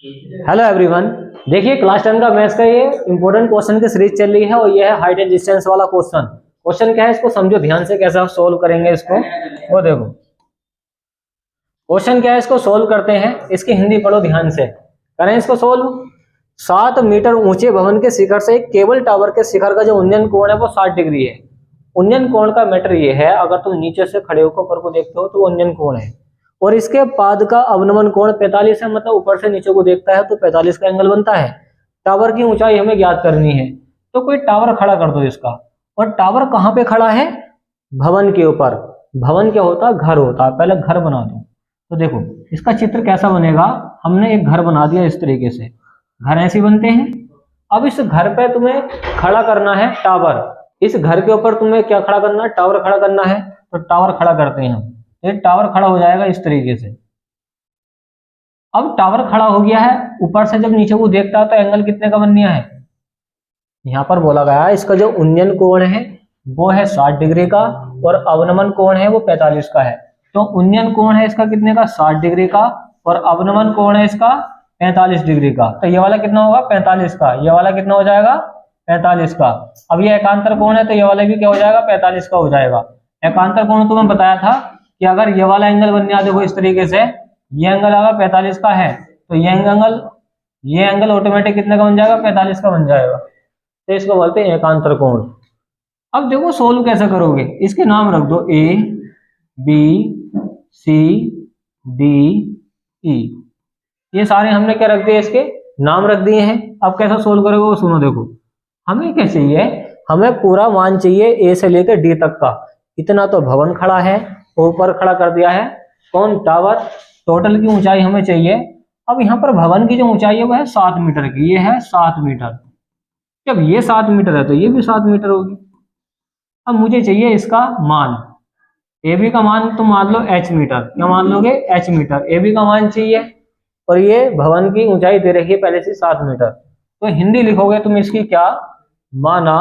Hello everyone. देखिए class 10 का maths का ये इंपॉर्टेंट क्वेश्चन की सीरीज चल रही है और ये है हाइट एंड डिस्टेंस वाला क्वेश्चन। क्वेश्चन क्या है इसको समझो ध्यान से, कैसे आप सोल्व करेंगे इसको वो देखो। क्वेश्चन क्या है इसको सोल्व करते हैं, इसकी हिंदी पढ़ो ध्यान से, करें इसको सोल्व। 7 मीटर ऊंचे भवन के शिखर से एक केबल टावर के शिखर का जो उन्नयन कोण है वो 60 डिग्री है। उन्नयन कोण का मैटर ये है, अगर तुम नीचे से खड़े होकर ऊपर को देखते हो तो वो उन्नयन कोण है और इसके पाद का अवनमन कोण 45 है, मतलब ऊपर से नीचे को देखता है तो 45 का एंगल बनता है। टावर की ऊंचाई हमें ज्ञात करनी है, तो कोई टावर खड़ा कर दो इसका। और टावर कहाँ पे खड़ा है? भवन के ऊपर। भवन क्या होता है? घर होता है। पहले घर बना दो। तो देखो इसका चित्र कैसा बनेगा, हमने एक घर बना दिया इस तरीके से, घर ऐसे बनते हैं। अब इस घर पे तुम्हें खड़ा करना है टावर। इस घर के ऊपर तुम्हें क्या खड़ा करना है? टावर खड़ा करना है। तो टावर खड़ा करते हैं हम। एक टावर खड़ा हो जाएगा इस तरीके से। अब टावर खड़ा हो गया है, ऊपर से जब नीचे को देखता है तो एंगल कितने का बन गया है? यहाँ पर बोला गया है इसका जो उन्नयन कोण है वो है 60 डिग्री का और अवनमन कोण है वो 45 का है। तो उन्नयन कोण है इसका कितने का? 60 डिग्री का और अवनमन कोण है इसका 45 डिग्री का। तो ये वाला कितना होगा? 45 का। ये वाला कितना हो जाएगा? 45 का। अब ये एकांतर कोण है तो ये वाला भी क्या हो जाएगा? 45 का हो जाएगा। एकांतर कोण तो मैं बताया था कि अगर ये वाला एंगल बन गया देखो इस तरीके से, ये एंगल अगर 45 का है तो ये एंगल ऑटोमेटिक कितने का बन जाएगा? 45 का बन जाएगा। तो इसको बोलते हैं एकांतर कोण। अब देखो सोल्व कैसे करोगे, इसके नाम रख दो A B C D E. ये सारे हमने क्या रख दिए? इसके नाम रख दिए हैं। अब कैसा सोल्व करोगे वो सुनो। देखो हमें क्या चाहिए? हमें पूरा मान चाहिए ए से लेकर डी तक का। इतना तो भवन खड़ा है, ऊपर खड़ा कर दिया है कौन? टावर। टोटल की ऊंचाई हमें चाहिए। अब यहाँ पर भवन की जो ऊंचाई है वो है 7 मीटर की। ये है 7 मीटर। जब ये 7 मीटर है तो ये भी 7 मीटर होगी। अब मुझे चाहिए इसका मान। ए बी का मान तुम मान लो h मीटर। क्या मान लोगे? h metre. ए बी का मान चाहिए और ये भवन की ऊंचाई दे रखी है पहले से 7 मीटर। तो हिंदी लिखोगे तुम इसकी क्या? माना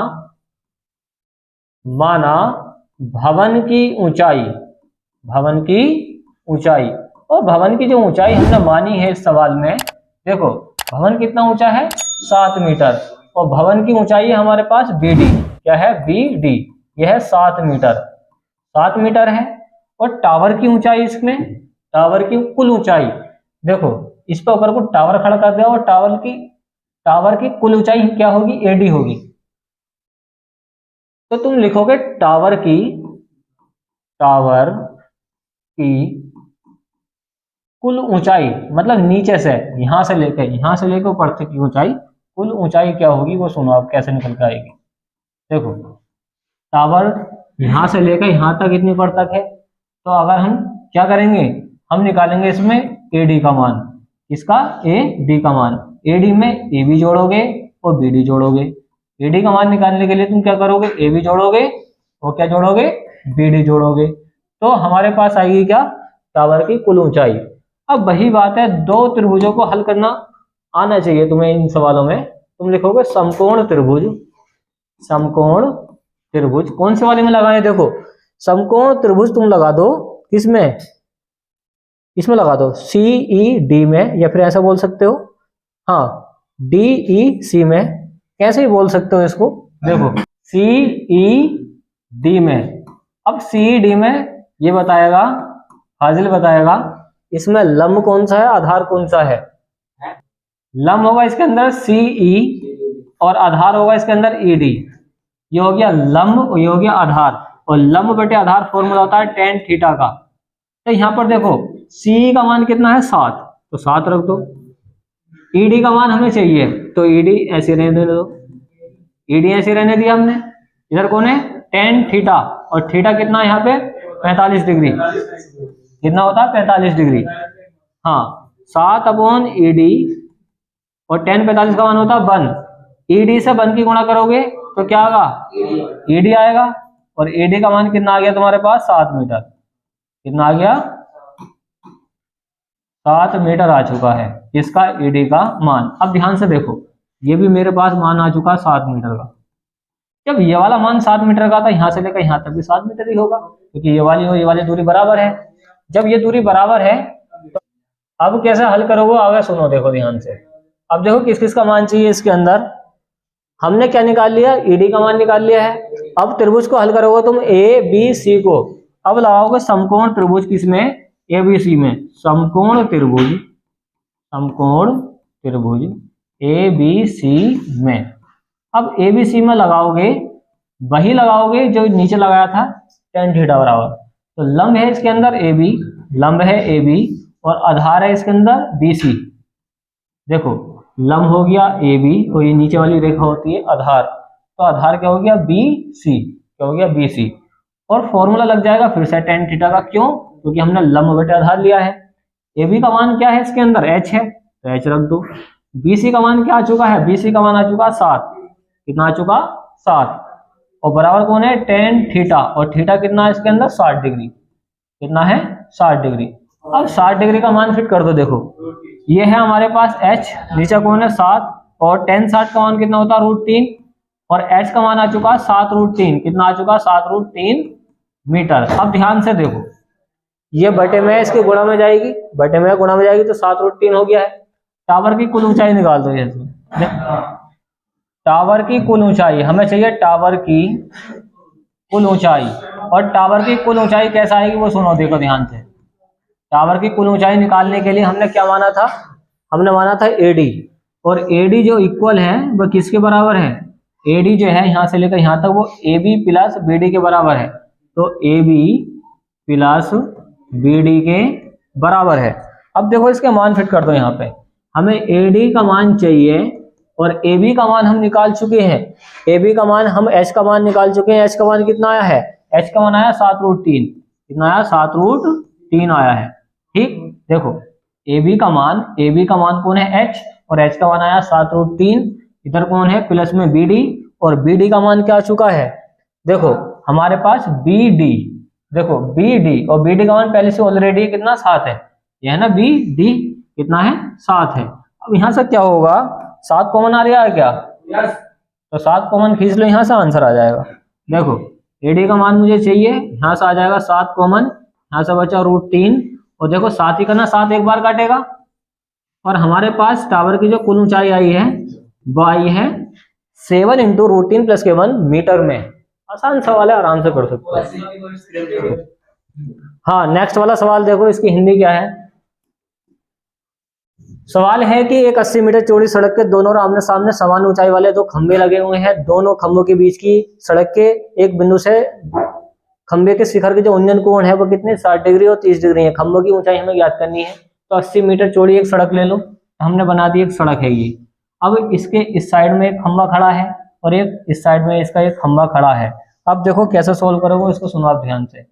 भवन की ऊंचाई। भवन की ऊंचाई। और भवन की जो ऊंचाई हमने मानी है इस सवाल में, देखो भवन कितना ऊंचा है? 7 मीटर। और भवन की ऊंचाई है हमारे पास BD। क्या है? BD। यह है 7 मीटर। 7 मीटर है। और टावर की ऊंचाई, इसमें टावर की कुल ऊंचाई देखो, इस पर ऊपर को टावर खड़ा कर दिया और टावर की कुल ऊंचाई क्या होगी? AD होगी। तो तुम लिखोगे टावर की कुल ऊंचाई, मतलब नीचे से यहां से लेकर ऊपर तक की ऊंचाई, कुल ऊंचाई क्या होगी वो सुनो अब कैसे निकल के आएगी। देखो टावर यहां से लेकर यहां तक इतनी ऊपर तक है, तो अगर हम क्या करेंगे? हम निकालेंगे इसमें AD का मान। इसका AD का मान। AD में AB जोड़ोगे और BD जोड़ोगे। AD का मान निकालने के लिए तुम क्या करोगे? AB जोड़ोगे और क्या जोड़ोगे? BD जोड़ोगे। तो हमारे पास आएगी क्या? टावर की कुल ऊंचाई। अब वही बात है, दो त्रिभुजों को हल करना आना चाहिए तुम्हें इन सवालों में। तुम लिखोगे समकोण त्रिभुज। समकोण त्रिभुज कौन से वाले में लगाए? देखो समकोण त्रिभुज तुम लगा दो किसमें? इसमें लगा दो CED में, या फिर ऐसा बोल सकते हो हाँ DEC में। कैसे ही बोल सकते हो इसको। देखो CED में। अब CED में ये बताएगा, फाजिल बताएगा इसमें लंब कौन सा है, आधार कौन सा है। लंब होगा इसके अंदर CE और आधार होगा इसके अंदर ED। ये हो गया लंब और ये हो गया आधार। और लंब बटे आधार फॉर्मूला होता है tan थीटा का। तो यहाँ पर देखो CE का मान कितना है? 7, तो 7 रख दो। ED का मान हमें चाहिए तो ED ऐसे रहने दो। ED ऐसे रहने दिया हमने। इधर कौन है? tan theta. और थीटा कितना है यहाँ पे? 45 डिग्री। कितना होता है? 45 डिग्री। हाँ 7/ED और tan 45 का मान होता है 1। ED से 1 की गुणा करोगे तो क्या आएगा? ED आएगा। और AD का मान कितना आ गया तुम्हारे पास? 7 मीटर। कितना आ गया? 7 मीटर आ चुका है इसका AD का मान। अब ध्यान से देखो, ये भी मेरे पास मान आ चुका है 7 मीटर का। जब ये वाला मान 7 मीटर का था, यहाँ से लेकर यहाँ तक भी 7 मीटर ही होगा, क्योंकि ये वाली और ये वाली दूरी बराबर है। जब ये दूरी बराबर है अब कैसे हल करोगे आगे सुनो, देखो ध्यान से। अब देखो किस किस का मान चाहिए इसके अंदर। हमने क्या निकाल लिया, ईडी का मान निकाल लिया है। अब त्रिभुज को हल करोगे तुम ए बी सी को, अब लगाओगे समकोण त्रिभुज किसमें, ए बी सी में। समकोण त्रिभुज, समकोण त्रिभुज ए बी सी में। अब ए बी सी में लगाओगे, वही लगाओगे जो नीचे लगाया था, tan थीटा बराबर। तो लंब है इसके अंदर ए बी, लंब है ए बी, और आधार है इसके अंदर बी सी। देखो लंब हो गया ए बी, और ये नीचे वाली रेखा होती है आधार, तो आधार क्या हो गया बी सी, क्या हो गया बी सी। और फॉर्मूला लग जाएगा फिर से tan थीटा का, क्यों, क्योंकि हमने लंब बटे आधार लिया है। ए बी का मान क्या है इसके अंदर, एच है, तो एच रख दो। बी सी का मान क्या आ चुका है, बी सी का मान आ चुका 7, कितना आ चुका 7, और बराबर कौन है tan थीटा, और थीटा कितना है इसके अंदर 60 डिग्री, कितना है 60 डिग्री। अब 60 डिग्री का मान फिट कर दो, देखो ये है हमारे पास h, नीचे कौन है 7, और tan 60 का मान कितना होता है √3, और h का मान आ चुका 7√3, कितना आ चुका 7√3 मीटर। अब ध्यान से देखो, ये बटे में इसके गुणा में जाएगी, बटे में गुणा में जाएगी तो 7√3 हो गया है। टावर की कुल ऊंचाई निकाल दो, ये टावर की कुल ऊंचाई हमें चाहिए, टावर की कुल ऊंचाई। और टावर की कुल ऊंचाई कैसा आएगी वो सुनो, देखो ध्यान से। टावर की कुल ऊंचाई निकालने के लिए हमने क्या माना था, हमने माना था एडी, और एडी जो इक्वल है वो किसके बराबर है, एडी जो है यहाँ से लेकर यहाँ तक वो A B plus B D के बराबर है। तो A B plus B D के बराबर है। अब देखो इसके मान फिट कर दो, यहाँ पे हमें एडी का मान चाहिए, और ए बी का मान हम निकाल चुके हैं। ए बी का मान, हम एच का मान निकाल चुके हैं। एच का मान कितना आया है, एच का मान आया 7√3, कितना आया 7√3 आया है। ठीक, देखो ए बी का मान कौन है एच, और एच का मान आया 7√3, इधर कौन है प्लस में बी डी, और बी डी का मान क्या आ चुका है, देखो हमारे पास बी डी, देखो बी डी, और बी डी का मान पहले से ऑलरेडी कितना 7 है, यह है ना बी डी, कितना है 7 है। अब यहाँ से क्या होगा, 7 कॉमन आ रहा है क्या, यस, तो 7 कॉमन खींच लो, यहाँ से आंसर आ जाएगा। देखो एडी का मान मुझे चाहिए, यहाँ से आ जाएगा 7 कॉमन, यहाँ से बचा √3, और देखो 7 ही करना, 7 एक बार काटेगा, और हमारे पास टावर की जो कुल ऊंचाई आई है वो आई है 7 × √3 + K1 मीटर में। आसान सवाल है, आराम से कर सकते हो। हाँ, नेक्स्ट वाला सवाल देखो, इसकी हिंदी क्या है। सवाल है कि एक 80 मीटर चौड़ी सड़क के दोनों ओर आमने सामने समान ऊंचाई वाले 2 खंबे लगे हुए हैं। दोनों खंभों के बीच की सड़क के एक बिंदु से खंबे के शिखर के जो उन्नयन कोण है वो कितने 60 डिग्री और 30 डिग्री है। खंभों की ऊंचाई हमें ज्ञात करनी है। तो 80 मीटर चौड़ी एक सड़क ले लो, हमने बना दी एक सड़क है ये। अब इसके इस साइड में एक खंबा खड़ा है और एक इस साइड में इसका एक खंबा खड़ा है। अब देखो कैसे सोल्व करोगे इसको, सुनो आप ध्यान से।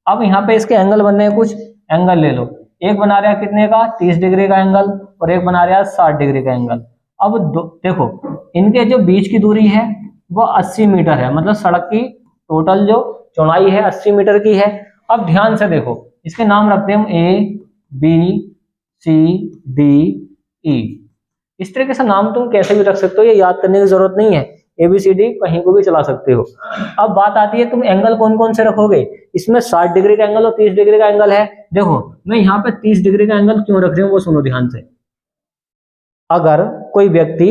अब यहाँ पे इसके एंगल बनने हैं, कुछ एंगल ले लो। एक बना रहा है कितने का 30 डिग्री का एंगल, और एक बना रहा है 60 डिग्री का एंगल। अब देखो इनके जो बीच की दूरी है वो 80 मीटर है, मतलब सड़क की टोटल जो चौड़ाई है 80 मीटर की है। अब ध्यान से देखो, इसके नाम रखते हैं हम A B C D E. इस तरीके से नाम तुम कैसे भी रख सकते हो, ये याद करने की जरूरत नहीं है। ABCD कहीं को भी चला सकते हो। अब बात आती है तुम एंगल कौन कौन से रखोगे। इसमें 60 डिग्री का एंगल और 30 डिग्री का एंगल है। देखो मैं यहाँ पे 30 डिग्री का एंगल क्यों रख रही हूँ वो सुनो ध्यान से। अगर कोई व्यक्ति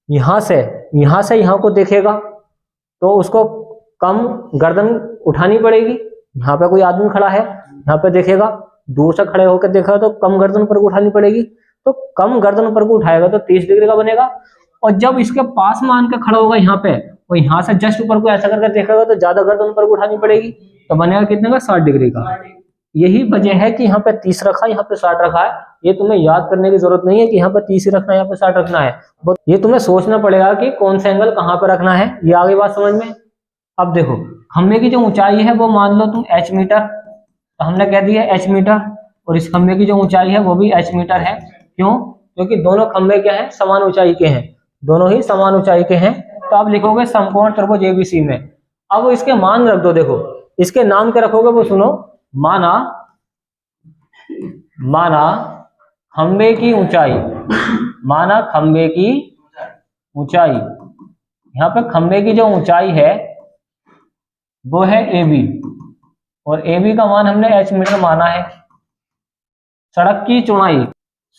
यहाँ से यहाँ को देखेगा तो उसको कम गर्दन उठानी पड़ेगी। यहाँ पे कोई आदमी खड़ा है, यहाँ पे देखेगा, दूर से खड़े होकर देखा तो कम गर्दन पर को उठानी पड़ेगी। तो कम गर्दन पर को उठाएगा तो 30 डिग्री का बनेगा। और जब इसके पास मान के खड़ा होगा यहाँ पे और यहाँ से जस्ट ऊपर को ऐसा करके देखेगा तो ज्यादा गर्दन पर को उठानी पड़ेगी, तो बनेगा कितने का 60 डिग्री का। यही वजह है कि यहाँ पे 30 रखा, यहाँ पे 60 रखा है। ये तुम्हें याद करने की जरूरत नहीं है कि यहाँ पे 30 ही रखना है, यहाँ पे 60 रखना है। ये तुम्हें सोचना पड़ेगा कि कौन सा एंगल कहाँ पे रखना है। ये आ गई बात समझ में। अब देखो खंबे की जो ऊंचाई है वो मान लो तुम h मीटर, तो हमने कह दिया h मीटर, और इस खंबे की जो ऊंचाई है वो भी h मीटर है। क्यों? क्योंकि दोनों खंबे क्या है, समान ऊंचाई के हैं, दोनों ही समान ऊंचाई के हैं। तो आप लिखोगे समकोण त्रिभुज ABC में। अब इसके मान रख दो। देखो इसके नाम के रखोगे वो सुनो, माना खंबे की ऊंचाई, माना खंबे की ऊंचाई। यहाँ पे खंबे की जो ऊंचाई है वो है AB, और AB का मान हमने h मीटर माना है। सड़क की चौड़ाई,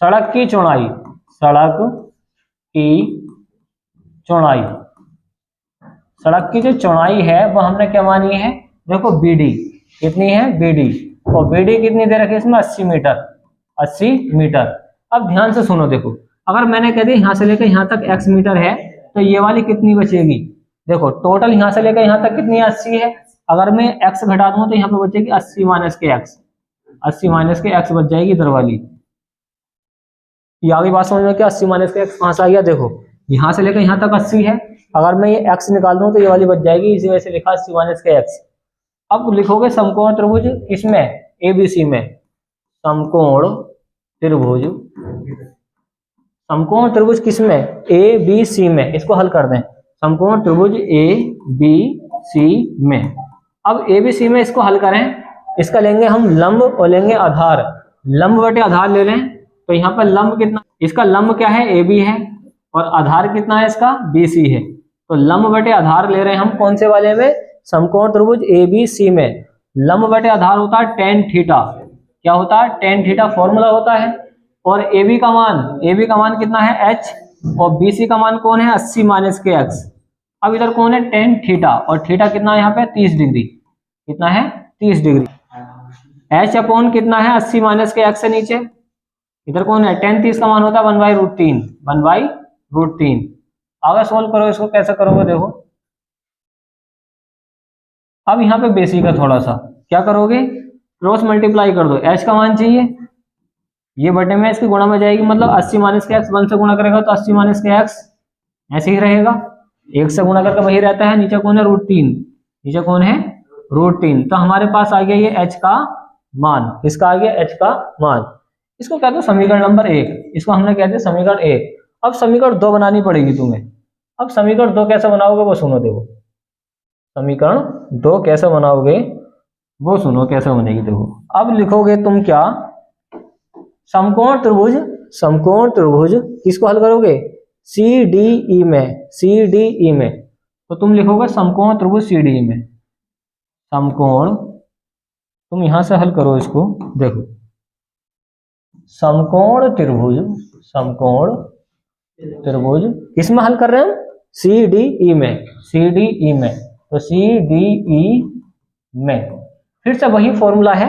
सड़क की चौड़ाई, सड़क की चौड़ाई, सड़क की जो चौड़ाई है वो हमने क्या मानी है, देखो BD कितनी है, BD, और BD कितनी दे रखी है इसमें 80 मीटर, 80 मीटर। अब ध्यान से सुनो, देखो अगर मैंने कह दिया यहाँ से लेकर यहाँ तक x मीटर है तो ये वाली कितनी बचेगी, देखो टोटल यहाँ से लेकर यहाँ तक कितनी 80 है, अगर मैं x घटा दूं तो यहाँ पे बचेगी 80 माइनस के x, 80 माइनस के x बच जाएगी इधर वाली। ये आगे बात समझ में क्या, 80 माइनस के x कहाँ से आ गया, देखो यहाँ से लेकर यहाँ तक 80 है, अगर मैं ये x निकाल दूं तो ये वाली बच जाएगी, इसी वजह से लिखा 80 माइनस के x। अब लिखोगे समकोण त्रिभुज किसमें, ABC में, समकोण त्रिभुज, समकोण त्रिभुज किसमें, ABC में, इसको हल कर दें, समकोण त्रिभुज ABC में। अब ABC में इसको हल करें, इसका लेंगे हम लंब और लेंगे आधार, लंब बटे आधार ले लें तो यहाँ पर लंब कितना, इसका लंब क्या है AB है और आधार कितना है इसका BC है, तो लंब बटे आधार ले रहे हैं हम कौन से वाले में, समकोण त्रिभुज ABC में। लंब बटे आधार होता है tan थीटा, क्या होता है, tan थीटा फॉर्मूला होता है, और AB का मान कितना है h, और BC का मान कौन है 80 माइनस के x। अब इधर कौन है tan थीटा, और थीटा कितना है यहाँ पे 30 डिग्री, कितना है 30 डिग्री, h अपॉन कितना है 80 माइनस के x से नीचे, इधर कौन है tan 30 का मान होता है 1/√3, 1/√3। आगे सोल्व करो इसको, कैसे करोगे देखो, अब यहाँ पे बेसिक है थोड़ा सा, क्या करोगे क्रॉस मल्टीप्लाई कर दो, h का मान चाहिए, ये बटे में इसकी गुणा में जाएगी, मतलब 80 माइनस के x 1 से गुणा करेगा तो 80 माइनस के x ऐसे ही रहेगा, 1 से गुणा करके वही रहता है, नीचे कौन है √3, नीचे कौन है √3, तो हमारे पास आ गया ये h का मान, किसका आ गया h का मान, इसको कहते हैं समीकरण नंबर 1, इसको हमने कहते हैं समीकरण 1। अब समीकरण 2 बनानी पड़ेगी तुम्हें, अब समीकरण 2 कैसे बनाओगे वो सुनो, देखो समीकरण 2 कैसे बनाओगे वो सुनो कैसे बनेगी, देखो अब लिखोगे तुम क्या, समकोण त्रिभुज किसको हल करोगे, CDE में, CDE में, तो तुम लिखोगे समकोण त्रिभुज CDE में, समकोण, तुम यहां से हल करो इसको, देखो समकोण त्रिभुज किसमें हल कर रहे हैं हम, CDE में, CDE में, तो CDE में फिर से वही फॉर्मूला है,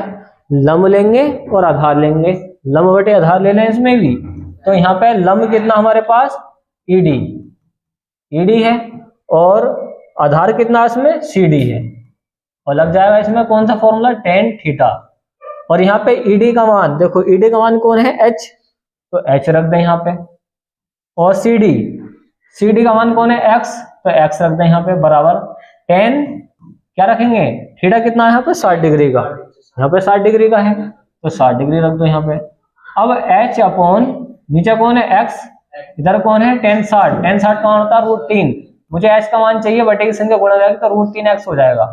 लंब लेंगे और आधार लेंगे, लंब बटे आधार ले लें इसमें भी, तो यहाँ पे लंब कितना हमारे पास ED है और आधार कितना इसमें CD है, और लग जाएगा इसमें कौन सा फॉर्मूला tan थीटा, और यहाँ पे ED का मान, देखो ED का मान कौन है h, तो h रख दें यहाँ पे, और CD का मान कौन है x, तो x रख दें यहाँ पे, बराबर tan क्या रखेंगे, थीटा कितना है यहाँ पे 60 डिग्री का, यहाँ पे 60 डिग्री का है तो 60 डिग्री रख दो यहाँ पे। अब h अपॉन नीचे कौन है x, इधर कौन है tan 60 का मान होता है √3, मुझे h का मान चाहिए, बटे की संख्या गुणा जाएगी तो √3x हो जाएगा,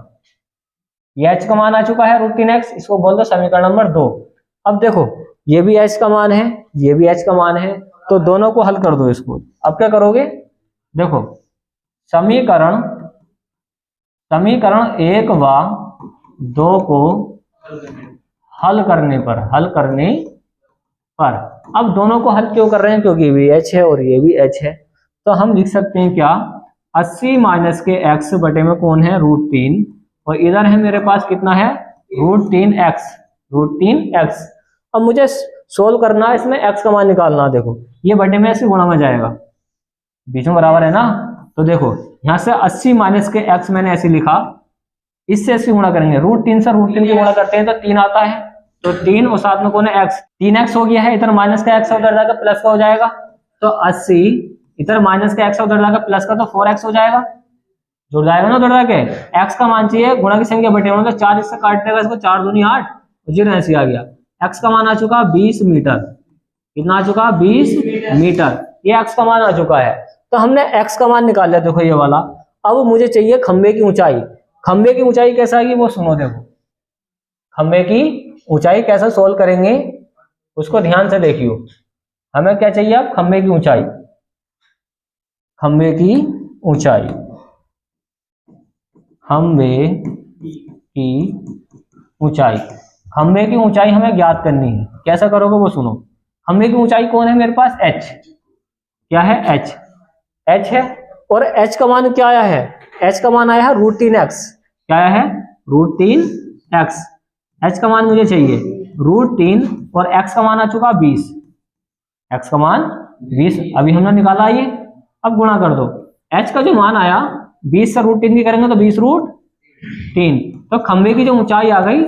ये h का मान आ चुका है √3x, इसको बोल दो समीकरण नंबर 2। अब देखो ये भी h का मान है, ये भी h का मान है, तो दोनों को हल कर दो इसको। अब क्या करोगे, देखो समीकरण 1 व 2 को हल करने पर, अब दोनों को हल क्यों कर रहे हैं, क्योंकि ये भी h है और ये भी h है, तो हम लिख सकते हैं क्या, 80 माइनस के x बटे में कौन है √3, और इधर है मेरे पास कितना है √3x। अब मुझे सोल्व करना है, इसमें x का मान निकालना, देखो ये बटे में ऐसे गुणा में जाएगा, बीच में बराबर है ना, तो देखो यहाँ से 80 माइनस के x मैंने ऐसे लिखा, इससे ऐसे गुणा करेंगे, √3 से √3 की गुणा करते हैं तो 3 आता है, तो 3 और साथ में कौन है x, 3x हो गया है, इधर माइनस का x उधर जाकर प्लस का हो जाएगा, तो 80 इधर माइनस का x उधर जाकर प्लस का, तो 4x हो जाएगा, जुड़ जाएगा ना उधर जाके, x का मान चाहिए, गुणा की संख्या बटे में, तो 4 इससे काट देगा इसको, 4 दूनी 8, 0 ऐसे आ गया, x का मान आ चुका 20 मीटर, कितना आ चुका 20 मीटर, ये x का मान आ चुका है, तो हमने x का मान निकाल लिया, देखो ये वाला। अब मुझे चाहिए खंबे की ऊंचाई, खंबे की ऊंचाई कैसा आएगी वो सुनो, देखो खंबे की ऊंचाई कैसे सोल्व करेंगे उसको ध्यान से देखियो, हमें क्या चाहिए अब, खंबे की ऊंचाई, खंबे की ऊंचाई, खंबे की ऊंचाई, खंबे की ऊंचाई हमें ज्ञात करनी है, कैसा करोगे वो सुनो। खंभे की ऊंचाई कौन है मेरे पास, h, क्या है h, h है, और h का मान क्या आया है, h का मान आया है √3x, क्या आया है √3x, h का मान मुझे चाहिए √3 और x का मान आ चुका 20, x का मान 20 अभी हमने निकाला ये। अब गुणा कर दो, h का जो मान आया 20 से √3 की करेंगे तो 20√3, तो खंभे की जो ऊंचाई आ गई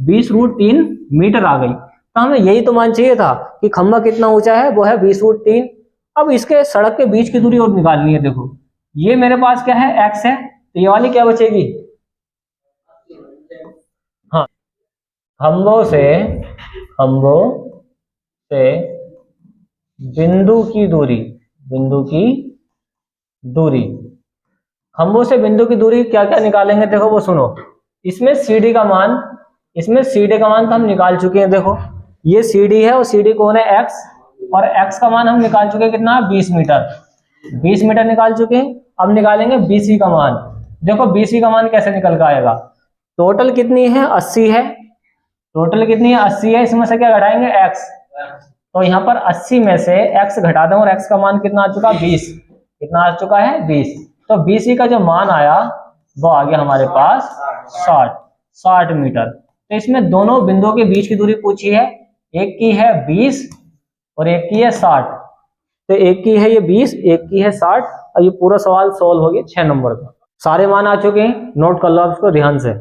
20√3 मीटर आ गई। तो हमें यही तो मान चाहिए था कि खंभा कितना ऊंचा है, वो है 20√3। अब इसके सड़क के बीच की दूरी और निकालनी है। देखो ये मेरे पास क्या है x है, तो ये वाली क्या बचेगी, हाँ खंभों से बिंदु की दूरी, खंभों से बिंदु की दूरी क्या क्या निकालेंगे, देखो वो सुनो। इसमें CD का मान तो हम निकाल चुके हैं। देखो ये CD है और CD कौन है x, और x का मान हम निकाल चुके हैं कितना 20 मीटर, 20 मीटर निकाल चुके हैं। अब निकालेंगे BC का मान। देखो BC का मान कैसे निकल कर आएगा, टोटल कितनी है 80 है, टोटल कितनी है 80 है, इसमें से क्या घटाएंगे x, तो यहाँ पर 80 में से x घटा दें और x का मान कितना आ चुका 20, कितना आ चुका है 20। तो BC का जो मान आया वो आ गया हमारे पास 60 मीटर। तो इसमें दोनों बिंदुओं के बीच की दूरी पूछी है, एक की है 20 और एक की है 60। तो एक की है ये 20, एक की है 60, और ये पूरा सवाल सॉल्व हो गया 6 नंबर का। सारे मान आ चुके हैं, नोट कर लो आप इसको ध्यान से।